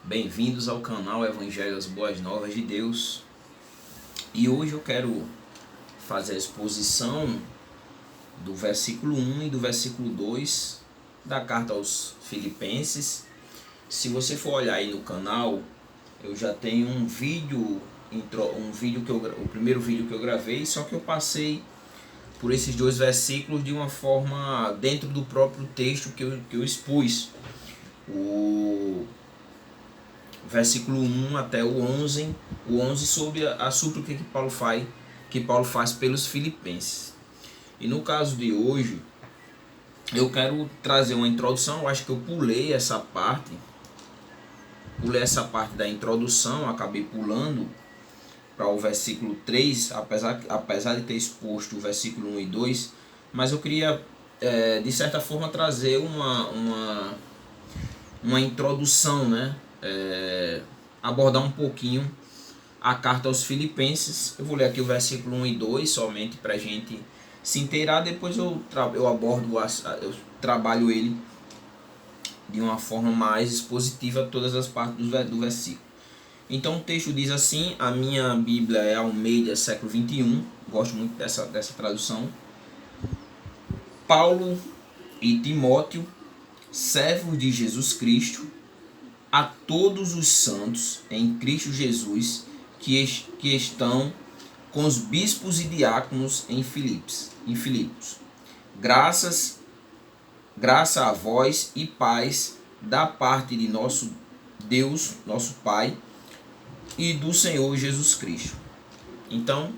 Bem-vindos ao canal Evangelho das Boas Novas de Deus. E hoje eu quero fazer a exposição do versículo 1 e do versículo 2 da carta aos Filipenses. Se você for olhar aí no canal, eu já tenho um vídeo o primeiro vídeo que eu gravei, só que eu passei por esses dois versículos de uma forma dentro do próprio texto que eu expus. O versículo 1 até o 11 sobre a súplica que Paulo faz pelos filipenses. E no caso de hoje, eu quero trazer uma introdução. Eu acho que eu pulei essa parte da introdução, acabei pulando para o versículo 3, apesar de ter exposto o versículo 1 e 2, mas eu queria, de certa forma, trazer uma introdução, né? Abordar um pouquinho a carta aos Filipenses. Eu vou ler aqui o versículo 1 e 2 somente para a gente se inteirar. Depois eu trabalho ele de uma forma mais expositiva, todas as partes do versículo. Então o texto diz assim, a minha Bíblia é Almeida, século 21, gosto muito dessa tradução. Paulo e Timóteo, servos de Jesus Cristo, a todos os santos em Cristo Jesus que estão com os bispos e diáconos em Filipos. Graça a vós e paz da parte de nosso Deus, nosso Pai, e do Senhor Jesus Cristo. Então,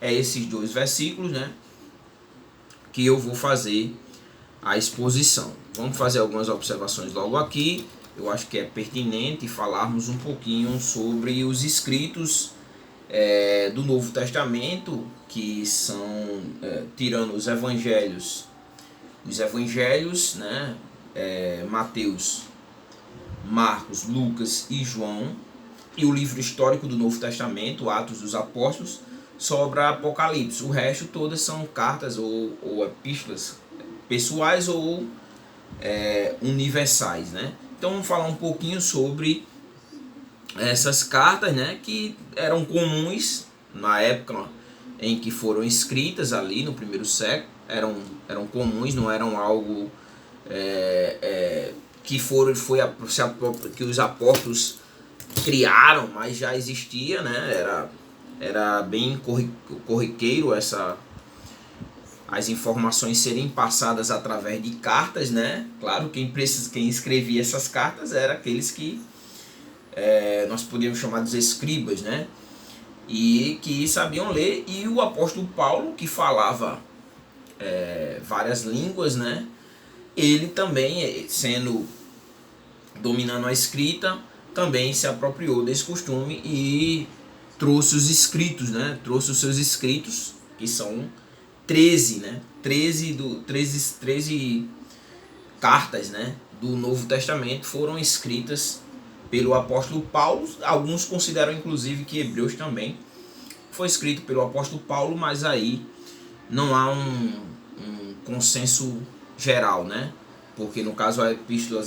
é esses dois versículos, né, que eu vou fazer a exposição. Vamos fazer algumas observações logo aqui. Eu acho que é pertinente falarmos um pouquinho sobre os escritos do Novo Testamento, que são, tirando os evangelhos, né, Mateus, Marcos, Lucas e João, e o livro histórico do Novo Testamento, Atos dos Apóstolos, sobra Apocalipse. O resto todas são cartas ou epístolas pessoais ou universais, né? Então vamos falar um pouquinho sobre essas cartas, né, que eram comuns na época em que foram escritas ali no primeiro século, eram comuns, não eram algo que os apóstolos criaram, mas já existia, né? Era bem corriqueiro as informações serem passadas através de cartas, né? Claro, quem escrevia essas cartas era aqueles que nós podíamos chamar de escribas, né? E que sabiam ler. E o apóstolo Paulo, que falava várias línguas, né? Ele também, dominando a escrita, também se apropriou desse costume e trouxe os escritos, né? Trouxe os seus escritos, que são 13, né? 13 cartas, né, do Novo Testamento foram escritas pelo apóstolo Paulo. Alguns consideram inclusive que Hebreus também foi escrito pelo apóstolo Paulo, mas aí não há um consenso geral, né? Porque no caso a epístola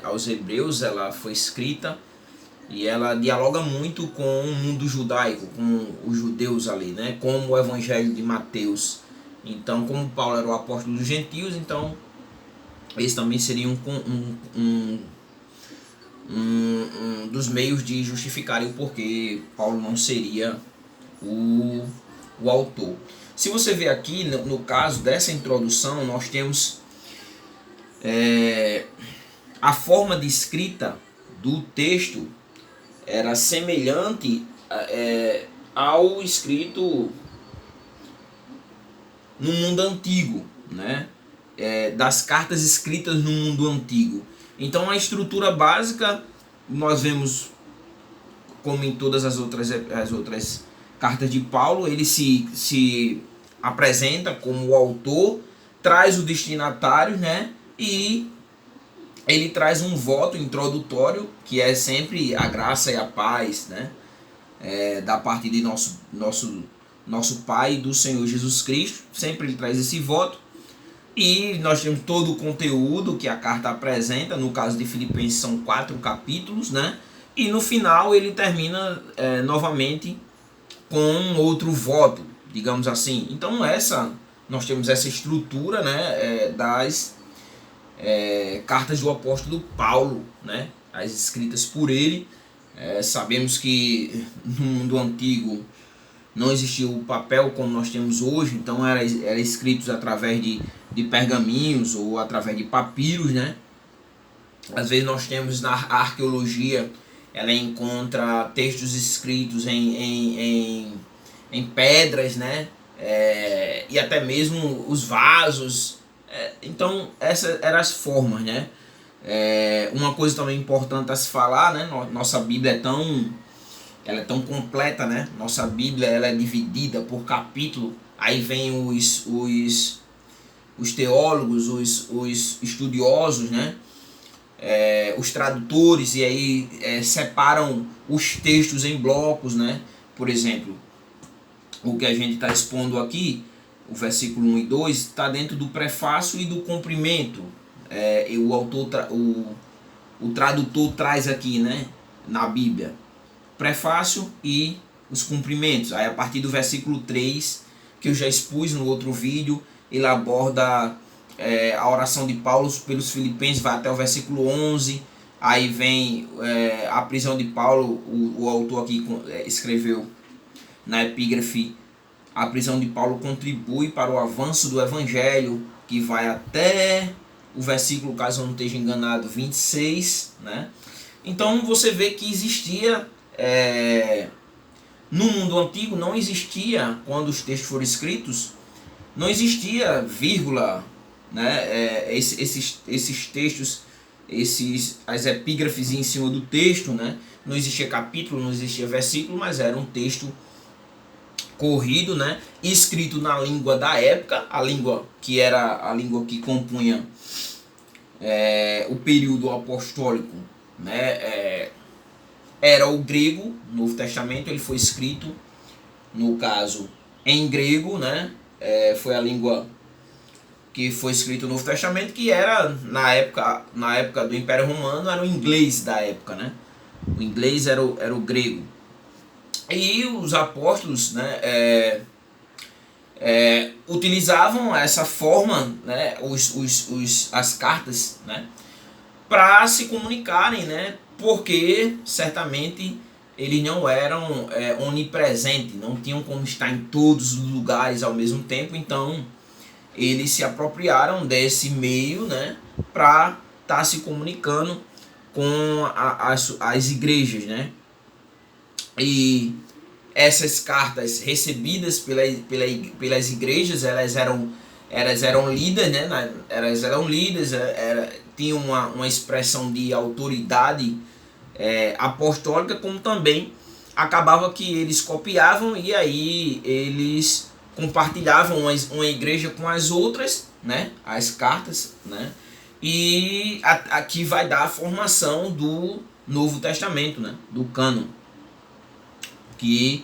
aos Hebreus, ela foi escrita e ela dialoga muito com o mundo judaico, com os judeus ali, né? Como o evangelho de Mateus. Então, como Paulo era o apóstolo dos gentios, então esse também seria um dos meios de justificar o porquê Paulo não seria o autor. Se você ver aqui, no caso dessa introdução, nós temos a forma de escrita do texto era semelhante ao escrito no mundo antigo, né? Das cartas escritas no mundo antigo. Então a estrutura básica nós vemos, como em todas as outras cartas de Paulo, ele se apresenta como o autor, traz o destinatário, né? E ele traz um voto introdutório, que é sempre a graça e a paz, né? Da parte de nosso Pai e do Senhor Jesus Cristo. Sempre ele traz esse voto. E nós temos todo o conteúdo que a carta apresenta. No caso de Filipenses são 4 capítulos, né? e no final ele termina novamente com outro voto, digamos assim. Então nós temos essa estrutura, né, das cartas do apóstolo Paulo, né, as escritas por ele. Sabemos que no mundo antigo não existia o papel como nós temos hoje, então era escritos através de pergaminhos ou através de papiros, né? Às vezes nós temos na arqueologia, ela encontra textos escritos em pedras, né? E até mesmo os vasos. Então essas eram as formas, né? Uma coisa também importante a se falar, né? Nossa Bíblia ela é tão completa, né? Nossa Bíblia ela é dividida por capítulo. Aí vem os teólogos, os estudiosos, né? Os tradutores, e aí separam os textos em blocos, né? Por exemplo, o que a gente está expondo aqui, o versículo 1 e 2, está dentro do prefácio e do comprimento. E o autor, o tradutor traz aqui, né? Na Bíblia, prefácio e os cumprimentos. Aí a partir do versículo 3, que eu já expus no outro vídeo, ele aborda a oração de Paulo pelos filipenses, vai até o versículo 11. Aí vem a prisão de Paulo. O autor aqui escreveu na epígrafe: a prisão de Paulo contribui para o avanço do evangelho, que vai até o versículo, caso eu não esteja enganado, 26, né? Então você vê que existia no mundo antigo, não existia, quando os textos foram escritos, não existia vírgula, né? Esses textos, as epígrafes em cima do texto, né? Não existia capítulo, não existia versículo, mas era um texto corrido, né? Escrito na língua da época, a língua que era a língua que compunha o período apostólico, né? Era o grego. O Novo Testamento ele foi escrito, no caso, em grego, né? Foi a língua que foi escrito no Novo Testamento, que era na época do Império Romano, era o inglês da época, né? O inglês era o grego. E os apóstolos, né, utilizavam essa forma, né, as cartas, né, para se comunicarem, né, porque certamente eles não eram onipresentes, não tinham como estar em todos os lugares ao mesmo tempo. Então eles se apropriaram desse meio, né, para estar se comunicando com as igrejas, né. E essas cartas recebidas pelas igrejas, elas eram lidas, né? Elas eram lidas, tinham uma expressão de autoridade apostólica, como também acabava que eles copiavam e aí eles compartilhavam uma igreja com as outras, né? As cartas, né? E aqui vai dar a formação do Novo Testamento, né? Do cânon, que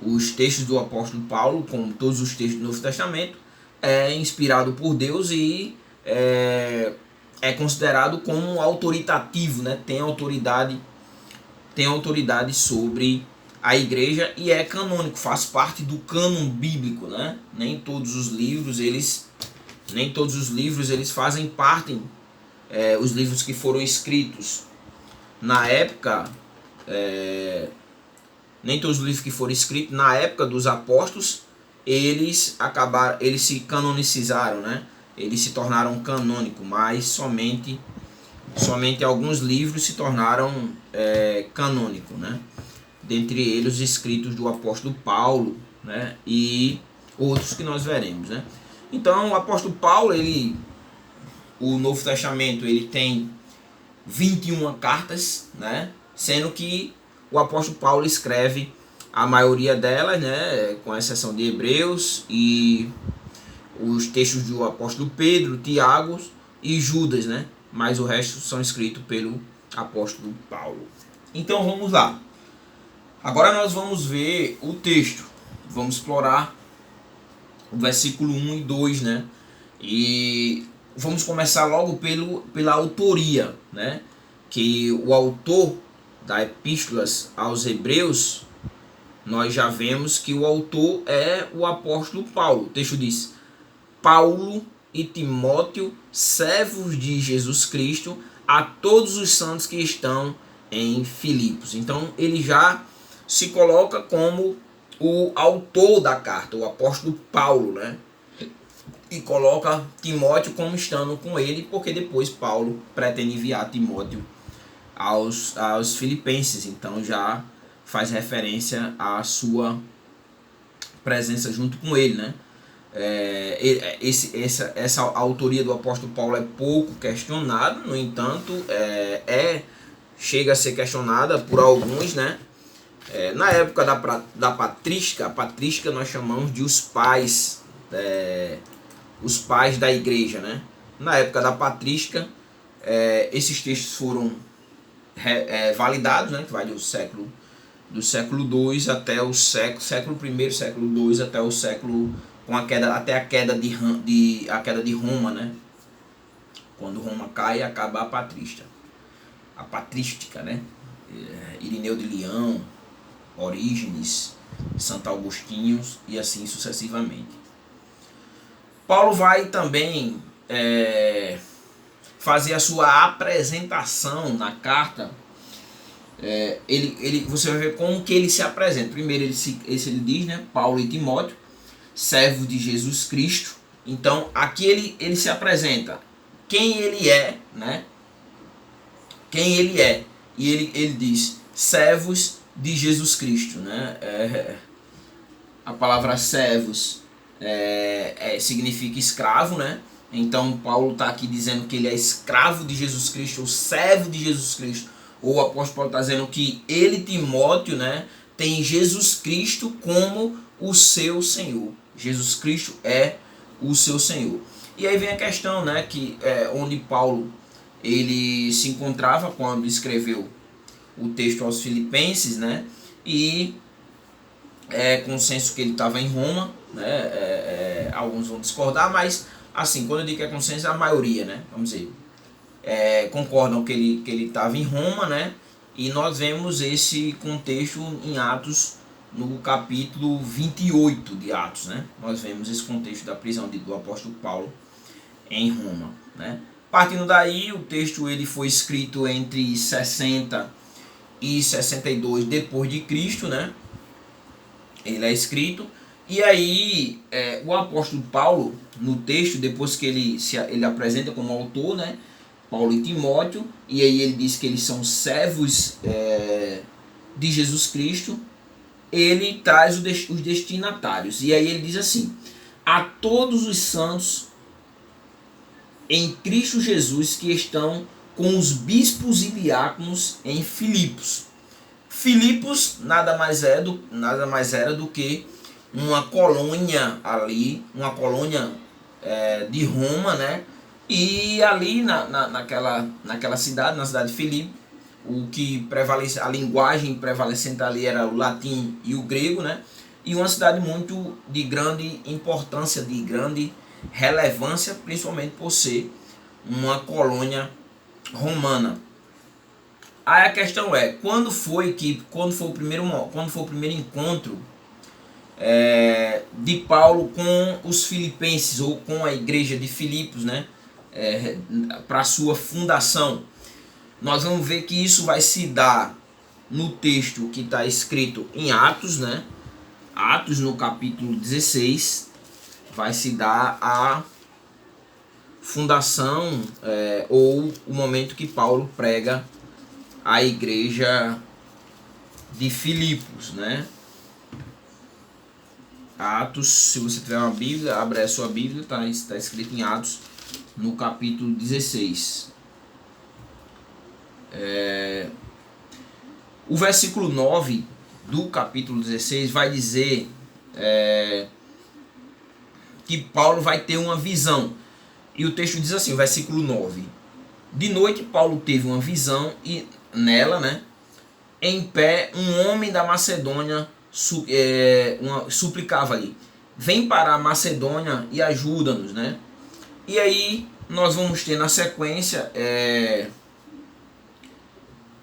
os textos do apóstolo Paulo, como todos os textos do Novo Testamento, é inspirado por Deus e é considerado como autoritativo, né? Tem autoridade sobre a igreja e é canônico, faz parte do cânon bíblico, né? Nem todos os livros eles fazem parte, os livros que foram escritos na época, nem todos os livros que foram escritos na época dos apóstolos, eles se canonizaram, né? Eles se tornaram canônicos, mas somente alguns livros se tornaram canônicos, né? Dentre eles os escritos do apóstolo Paulo, né? E outros que nós veremos, né? Então o apóstolo Paulo, o Novo Testamento, ele tem 21 cartas, né? Sendo que o apóstolo Paulo escreve a maioria delas, né, com exceção de Hebreus e os textos do apóstolo Pedro, Tiago e Judas, né? Mas o resto são escritos pelo apóstolo Paulo. Então vamos lá. Agora nós vamos ver o texto. Vamos explorar o versículo 1 e 2, né? E vamos começar logo pela autoria, né? Que o autor da Epístolas aos Hebreus, nós já vemos que o autor é o apóstolo Paulo. O texto diz: Paulo e Timóteo, servos de Jesus Cristo, a todos os santos que estão em Filipos. Então ele já se coloca como o autor da carta, o apóstolo Paulo, né? E coloca Timóteo como estando com ele, porque depois Paulo pretende enviar Timóteo aos filipenses. Então já faz referência à sua presença junto com ele, né? Essa autoria do apóstolo Paulo é pouco questionada, no entanto, chega a ser questionada por alguns, né? Na época da patrística, a patrística nós chamamos de os pais da igreja, né? Na época da patrística, esses textos foram validados, né? Que vai do século II até o século I, século II, até o século até a queda de Roma, né? Quando Roma cai, acaba a patrística, né? Irineu de Leão, Orígenes, Santo Agostinho e assim sucessivamente. Paulo vai também fazer a sua apresentação na carta. Você vai ver como que ele se apresenta. Primeiro ele diz, né, Paulo e Timóteo, servo de Jesus Cristo. Então aqui ele se apresenta quem ele é, né? Quem ele é. E ele diz servos de Jesus Cristo, né? A palavra servos significa escravo, né? Então Paulo está aqui dizendo que ele é escravo de Jesus Cristo, ou servo de Jesus Cristo. Ou o apóstolo Paulo está dizendo que ele, Timóteo, né, tem Jesus Cristo como o seu Senhor. Jesus Cristo é o seu Senhor. E aí vem a questão, né, que onde Paulo ele se encontrava quando escreveu o texto aos Filipenses, né, e é consenso que ele estava em Roma, né, alguns vão discordar, mas assim, quando eu digo que é consenso, a maioria, né, vamos dizer, concordam que ele estava em Roma, né, e nós vemos esse contexto em Atos, no capítulo 28 de Atos, né? Nós vemos esse contexto da prisão do apóstolo Paulo em Roma, né? Partindo daí, o texto ele foi escrito entre 60 e 62 depois de Cristo, né? Ele é escrito, e aí o apóstolo Paulo, no texto, depois que ele apresenta como autor, né? Paulo e Timóteo, e aí ele diz que eles são servos de Jesus Cristo. Ele traz os destinatários. E aí ele diz assim: a todos os santos em Cristo Jesus que estão com os bispos e diáconos em Filipos. Filipos nada mais era do que uma colônia ali, uma colônia de Roma, né? E ali naquela cidade, na cidade de Filipe, o que prevalece, a linguagem prevalecente ali era o latim e o grego, né? E uma cidade muito de grande importância, de grande relevância, principalmente por ser uma colônia romana. Aí a questão é, quando foi o primeiro encontro de Paulo com os filipenses, ou com a igreja de Filipos, né? Para a sua fundação? Nós vamos ver que isso vai se dar no texto que está escrito em Atos, né? Atos, no capítulo 16, vai se dar a fundação ou o momento que Paulo prega a igreja de Filipos, né? Atos, se você tiver uma Bíblia, abre a sua Bíblia, está escrito em Atos, no capítulo 16. O versículo 9 do capítulo 16 vai dizer que Paulo vai ter uma visão. E o texto diz assim, o versículo 9: de noite Paulo teve uma visão, e nela, né, em pé, um homem da Macedônia suplicava ali: vem para a Macedônia e ajuda-nos, né? E aí nós vamos ter na sequência,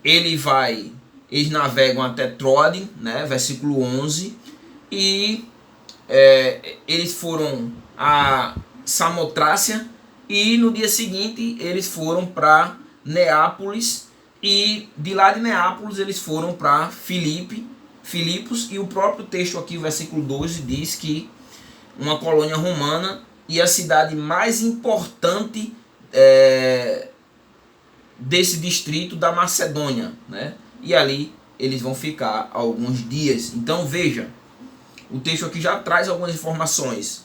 ele vai eles navegam até Troade, né, versículo 11, e eles foram a Samotrácia, e no dia seguinte eles foram para Neápolis, e de lá de Neápolis eles foram para Filipos, e o próprio texto aqui, versículo 12, diz que uma colônia romana e a cidade mais importante desse distrito da Macedônia, né? E ali eles vão ficar alguns dias. Então veja, o texto aqui já traz algumas informações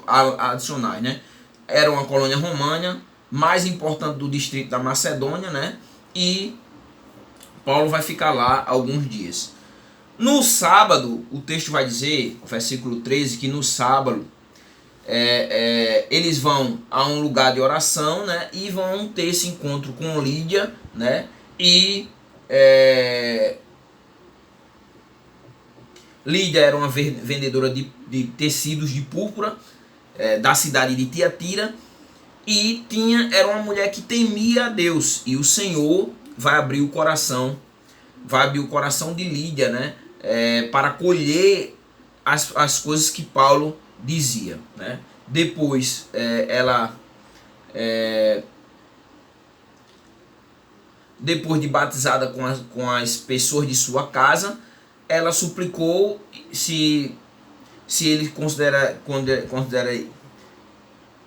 adicionais, né? Era uma colônia romana, mais importante do distrito da Macedônia, né? E Paulo vai ficar lá alguns dias. No sábado, o texto vai dizer, versículo 13, que no sábado eles vão a um lugar de oração, né? E vão ter esse encontro com Lídia, né? E Lídia era uma vendedora de tecidos de púrpura da cidade de Tiatira, e era uma mulher que temia a Deus, e o Senhor vai abrir o coração de Lídia, né, para colher as coisas que Paulo dizia, né. Depois depois de batizada com as pessoas de sua casa, ela suplicou se ele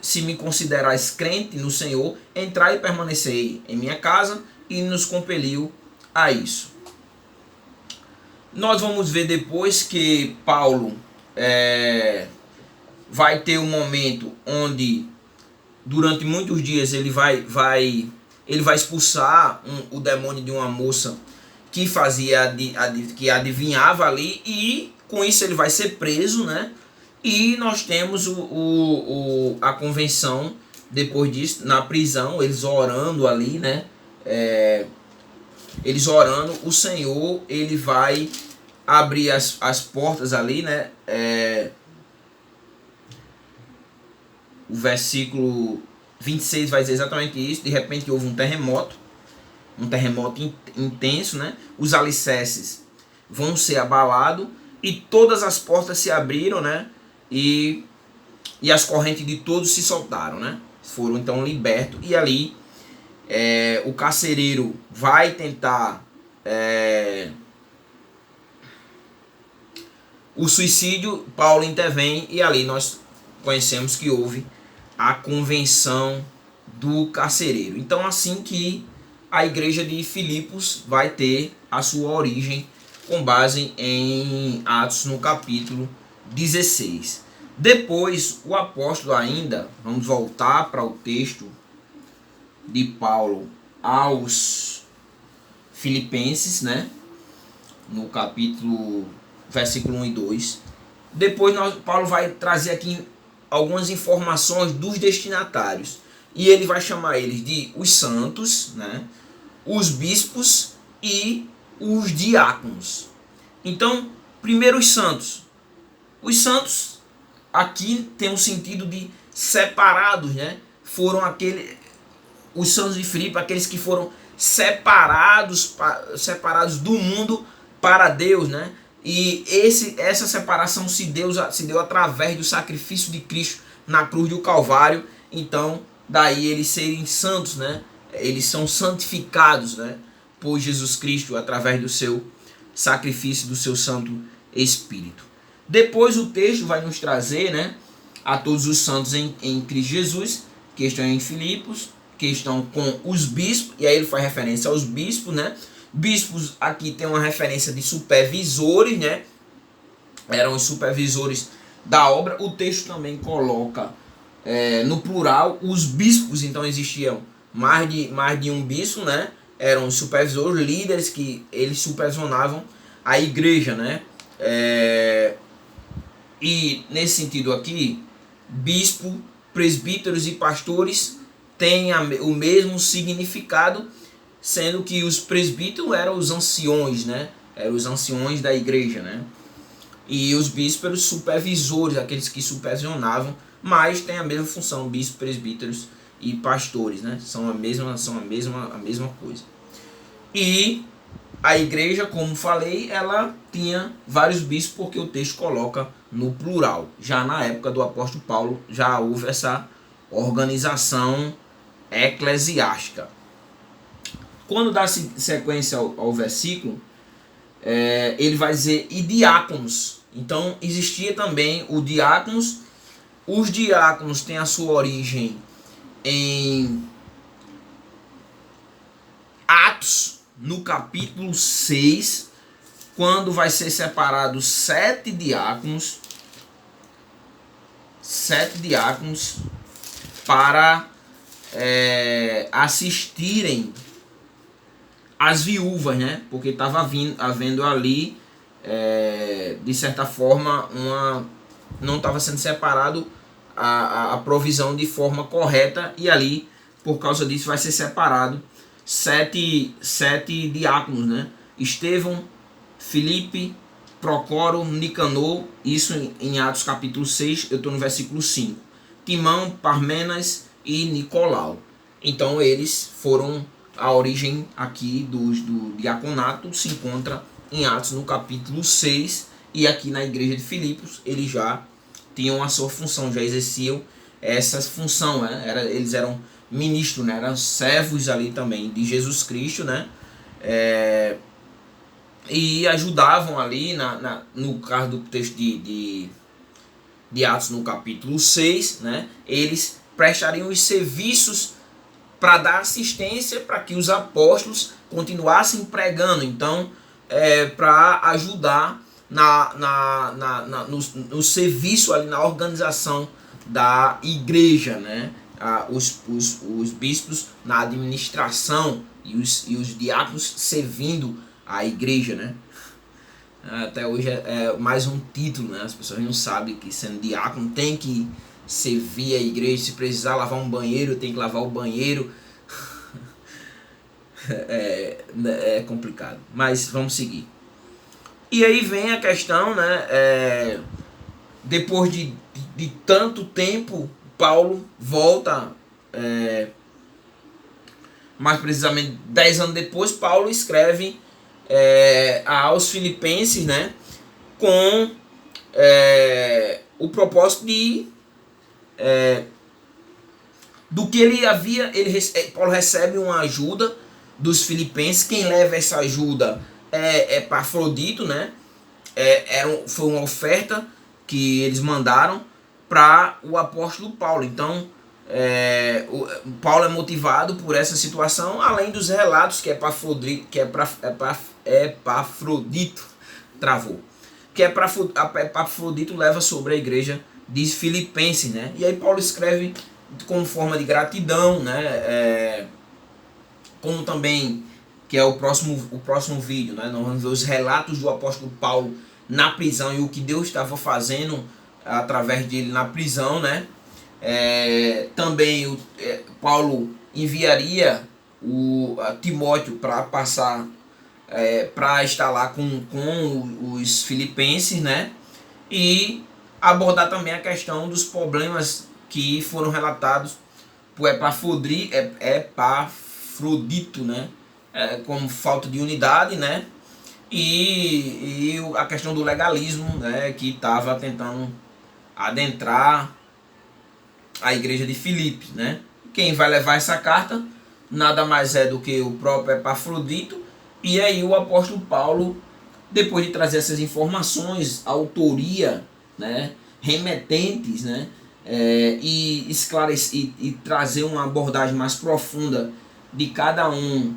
se me considerais crente no Senhor, entrai e permanecei em minha casa, e nos compeliu a isso. Nós vamos ver depois que Paulo vai ter um momento onde durante muitos dias ele vai expulsar o demônio de uma moça que que adivinhava ali, e com isso ele vai ser preso, né? E nós temos a convenção depois disso, na prisão, eles orando ali, né? Eles orando, o Senhor ele vai abrir as portas ali, né? O versículo 26 vai dizer exatamente isso. De repente houve um terremoto intenso, né? Os alicerces vão ser abalados e todas as portas se abriram, né? E as correntes de todos se soltaram, né? Foram então libertos, e ali o carcereiro vai tentar o suicídio. Paulo intervém, e ali nós conhecemos que houve a convenção do carcereiro. Então, assim que a igreja de Filipos vai ter a sua origem, com base em Atos no capítulo 16. Depois, o apóstolo ainda, vamos voltar para o texto de Paulo aos Filipenses, né? No capítulo, versículo 1 e 2. Depois Paulo vai trazer aqui algumas informações dos destinatários, e ele vai chamar eles de os santos, né? Os bispos e os diáconos. Então, primeiro os santos. Os santos aqui tem um sentido de separados, né? Foram os santos de Filipe, aqueles que foram separados do mundo para Deus, né? E essa separação se deu através do sacrifício de Cristo na cruz do Calvário. Então, daí eles serem santos, né? Eles são santificados, né, por Jesus Cristo através do seu sacrifício, do seu Santo Espírito. Depois o texto vai nos trazer, né, a todos os santos em Cristo Jesus, que estão em Filipos, que estão com os bispos, e aí ele faz referência aos bispos, né? Bispos aqui tem uma referência de supervisores, né? Eram os supervisores da obra. O texto também coloca no plural os bispos, então existiam mais de um bispo, né? Eram os supervisores, líderes, que eles supervisionavam a igreja, né? E nesse sentido aqui, bispo, presbíteros e pastores têm o mesmo significado, sendo que os presbíteros eram os anciões, né? Eram os anciões da igreja, né? E os bispos eram os supervisores, aqueles que supervisionavam, mas tem a mesma função, bispos, presbíteros e pastores, né? São a mesma coisa. E a igreja, como falei, ela tinha vários bispos, porque o texto coloca no plural. Já na época do apóstolo Paulo, já houve essa organização eclesiástica. Quando dá sequência ao versículo, ele vai dizer e diáconos. Então existia também o diáconos. Os diáconos têm a sua origem em Atos, no capítulo 6, quando vai ser separado 7 diáconos para assistirem as viúvas, né? Porque estava havendo ali, de certa forma, não estava sendo separado a provisão de forma correta, e ali, por causa disso, vai ser separado 7 diáconos, né? Estevão, Filipe, Procoro, Nicanor, isso em Atos capítulo 6, eu estou no versículo 5. Timão, Parmenas e Nicolau. Então eles foram, a origem aqui do diaconato se encontra em Atos no capítulo 6, e aqui na igreja de Filipos eles já tinham a sua função, já exerciam essa função, né? Eles eram ministros, né? Eram servos ali também de Jesus Cristo, né? E ajudavam ali, no caso do texto de Atos no capítulo 6, né? Eles prestariam os serviços para dar assistência para que os apóstolos continuassem pregando. Então, para ajudar no serviço ali, na organização da igreja, né? Os bispos na administração e os diáconos servindo a igreja, né? Até hoje é mais um título, né? As pessoas não sabem que sendo diácono tem que servir a igreja. Se precisar lavar um banheiro, tem que lavar o banheiro. É complicado, mas vamos seguir. E aí vem a questão, né? Depois de tanto tempo, Paulo volta, mais precisamente 10 anos depois, Paulo escreve aos Filipenses, né? Com o propósito do que ele havia. Paulo recebe uma ajuda dos Filipenses. Quem leva essa ajuda é Epafrodito, né? Foi uma oferta que eles mandaram para o apóstolo Paulo. Então, Paulo é motivado por essa situação, além dos relatos que Epafrodito travou. Que Epafrodito leva sobre a igreja de Filipenses, né? E aí Paulo escreve como forma de gratidão, né? Como também, que é o próximo vídeo, né? Nós vamos ver os relatos do apóstolo Paulo na prisão e o que Deus estava fazendo através dele na prisão, né? Também Paulo enviaria a Timóteo para passar, para estar lá com os filipenses, né? E abordar também a questão dos problemas que foram relatados por Epafrodito, né? Como falta de unidade, né? E a questão do legalismo, né? Que estava tentando adentrar a igreja de Filipe, né? Quem vai levar essa carta nada mais é do que o próprio Epafrodito. E aí o apóstolo Paulo, depois de trazer essas informações, autoria, né, remetentes, né, e esclarecer e trazer uma abordagem mais profunda de cada um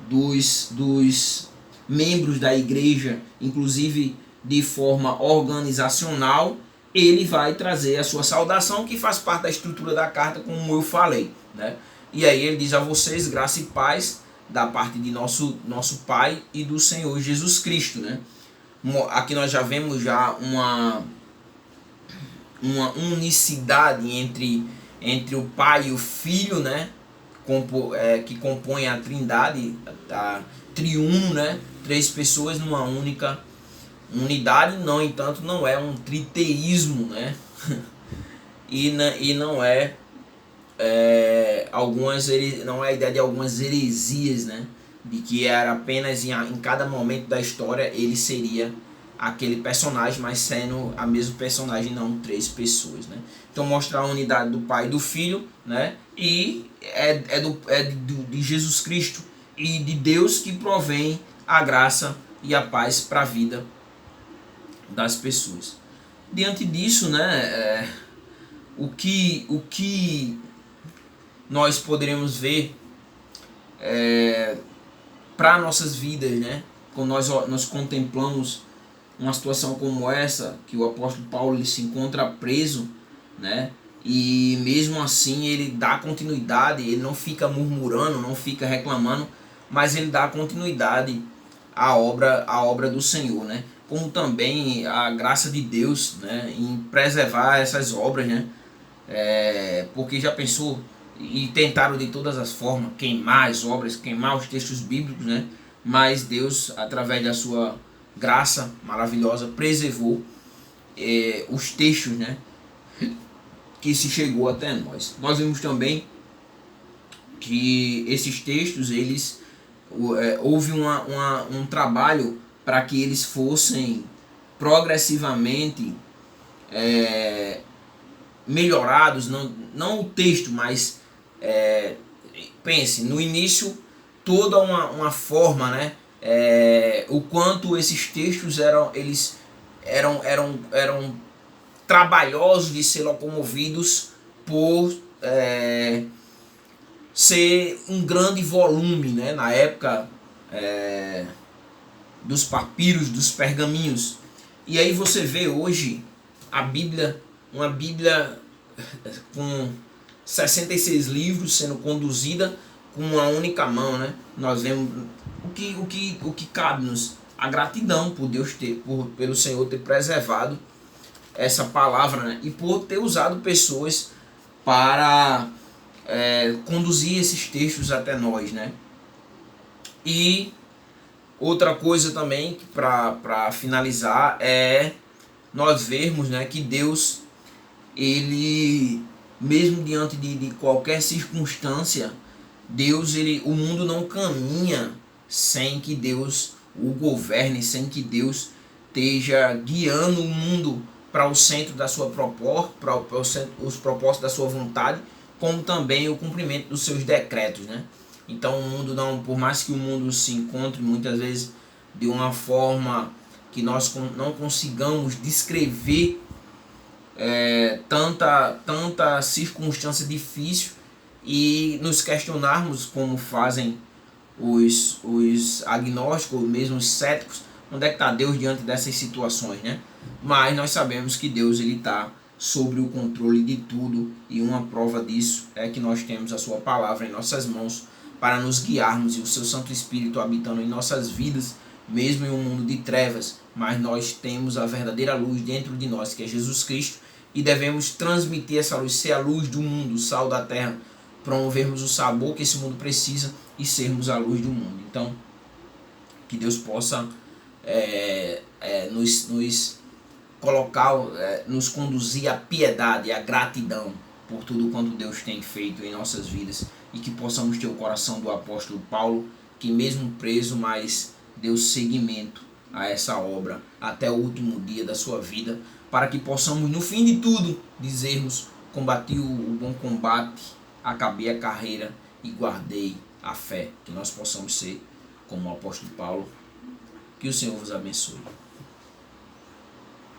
dos membros da igreja, inclusive de forma organizacional, ele vai trazer a sua saudação, que faz parte da estrutura da carta, como eu falei, né? E aí ele diz a vocês, graça e paz da parte de nosso Pai e do Senhor Jesus Cristo, né? Aqui nós já vemos já uma unicidade entre o Pai e o Filho, né? Que compõe a Trindade, a triuno, né? 3 pessoas numa única unidade. No entanto, não é um triteísmo, né? e não é não é a ideia de algumas heresias, né? de que era apenas em cada momento da história ele seria aquele personagem, mas sendo a mesma personagem, não três pessoas, né? Então mostra a unidade do Pai e do Filho, né? E de Jesus Cristo e de Deus que provém a graça e a paz para a vida das pessoas. Diante disso, né, o que nós poderemos ver para nossas vidas, né? Quando nós contemplamos uma situação como essa, que o apóstolo Paulo ele se encontra preso, né? E mesmo assim ele dá continuidade, ele não fica murmurando, não fica reclamando, mas ele dá continuidade à obra do Senhor, né? Como também a graça de Deus, né, em preservar essas obras, né? Porque já pensou e tentaram de todas as formas queimar as obras, queimar os textos bíblicos, né? Mas Deus, através da sua graça maravilhosa, preservou os textos, né, que se chegou até nós. Nós vimos também que esses textos, eles houve um trabalho para que eles fossem progressivamente melhorados, não o texto, mas pense, no início toda uma forma, né, o quanto esses textos eram trabalhosos de ser locomovidos por ser um grande volume, né, na época dos papiros, dos pergaminhos. E aí você vê hoje a Bíblia, uma Bíblia com 66 livros sendo conduzida com uma única mão, né? Nós vemos o que cabe-nos, a gratidão por Deus pelo Senhor ter preservado essa palavra, né? E por ter usado pessoas para conduzir esses textos até nós, né? E outra coisa também, para finalizar, é nós vermos, né, que Deus, ele, mesmo diante de qualquer circunstância, Deus, o mundo não caminha sem que Deus o governe, sem que Deus esteja guiando o mundo para o centro da sua proposta, para os propósitos da sua vontade, como também o cumprimento dos seus decretos, né? Então o mundo não, por mais que o mundo se encontre muitas vezes de uma forma que nós não consigamos descrever tanta circunstância difícil e nos questionarmos como fazem os agnósticos, mesmo os céticos, onde é que está Deus diante dessas situações, né? Mas nós sabemos que Deus está sobre o controle de tudo, e uma prova disso é que nós temos a sua palavra em nossas mãos para nos guiarmos, e o seu Santo Espírito habitando em nossas vidas, mesmo em um mundo de trevas, mas nós temos a verdadeira luz dentro de nós, que é Jesus Cristo, e devemos transmitir essa luz, ser a luz do mundo, o sal da terra, promovermos o sabor que esse mundo precisa e sermos a luz do mundo. Então, que Deus possa nos colocar, nos conduzir à piedade, à gratidão por tudo quanto Deus tem feito em nossas vidas, e que possamos ter o coração do apóstolo Paulo, que mesmo preso, mas deu seguimento a essa obra até o último dia da sua vida, para que possamos, no fim de tudo, dizermos: combati o bom combate, acabei a carreira e guardei a fé. Que nós possamos ser como o apóstolo Paulo. Que o Senhor vos abençoe.